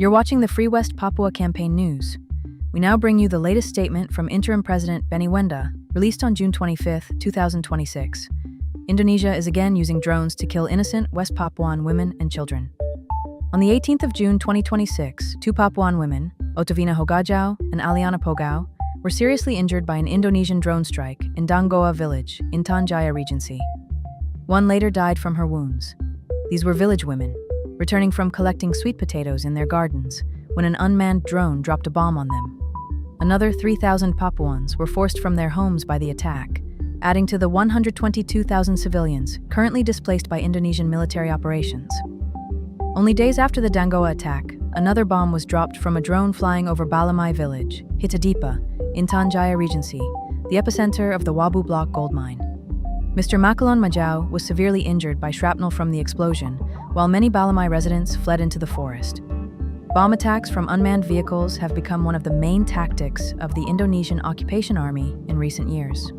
You're watching the Free West Papua campaign news. We now bring you the latest statement from Interim President Benny Wenda, released on June 25, 2026. Indonesia is again using drones to kill innocent West Papuan women and children. On the 18th of June 2026, two Papuan women, Otavina Hogajau and Aliana Pogau, were seriously injured by an Indonesian drone strike in Dangoa village, Intan Jaya Regency. One later died from her wounds. These were village women, returning from collecting sweet potatoes in their gardens when an unmanned drone dropped a bomb on them. Another 3,000 Papuans were forced from their homes by the attack, adding to the 122,000 civilians currently displaced by Indonesian military operations. Only days after the Dangoa attack, another bomb was dropped from a drone flying over Balamai village, Hitadipa, in Intan Jaya Regency, the epicenter of the Wabu Block gold mine. Mr. Makalon Majau was severely injured by shrapnel from the explosion, while many Balamai residents fled into the forest. Bomb attacks from unmanned vehicles have become one of the main tactics of the Indonesian occupation army in recent years.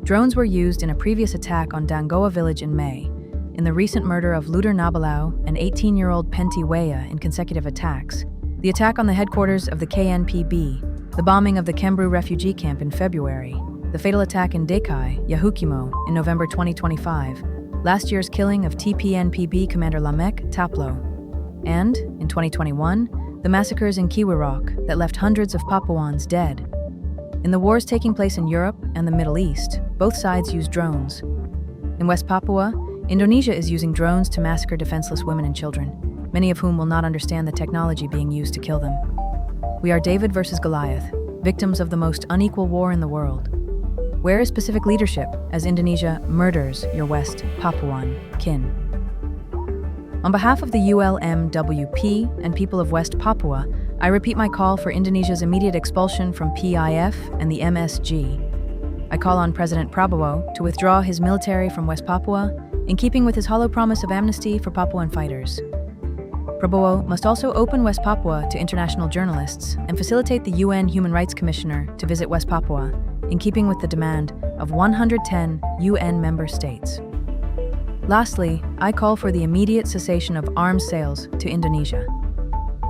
Drones were used in a previous attack on Dangoa village in May, in the recent murder of Luder Nabalau and 18-year-old Penti Weya in consecutive attacks, the attack on the headquarters of the KNPB, the bombing of the Kembru refugee camp in February, the fatal attack in Dekai, Yahukimo, in November 2025, last year's killing of TPNPB Commander Lamek Taplo, and, in 2021, the massacres in Kiwirok that left hundreds of Papuans dead. In the wars taking place in Europe and the Middle East, both sides use drones. In West Papua, Indonesia is using drones to massacre defenseless women and children, many of whom will not understand the technology being used to kill them. We are David versus Goliath, victims of the most unequal war in the world. Where is Pacific leadership as Indonesia murders your West Papuan kin? On behalf of the ULMWP and people of West Papua, I repeat my call for Indonesia's immediate expulsion from PIF and the MSG. I call on President Prabowo to withdraw his military from West Papua, in keeping with his hollow promise of amnesty for Papuan fighters. Prabowo must also open West Papua to international journalists and facilitate the UN Human Rights Commissioner to visit West Papua, in keeping with the demand of 110 UN member states. Lastly, I call for the immediate cessation of arms sales to Indonesia.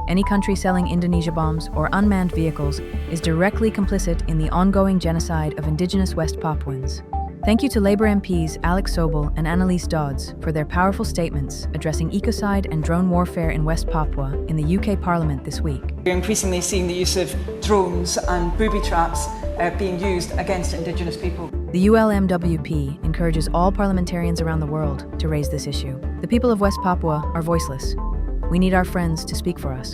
Any country selling Indonesia bombs or unmanned vehicles is directly complicit in the ongoing genocide of indigenous West Papuans. Thank you to Labour MPs Alex Sobel and Annalise Dodds for their powerful statements addressing ecocide and drone warfare in West Papua in the UK Parliament this week. We're increasingly seeing the use of drones and booby traps being used against Indigenous people. The ULMWP encourages all parliamentarians around the world to raise this issue. The people of West Papua are voiceless. We need our friends to speak for us.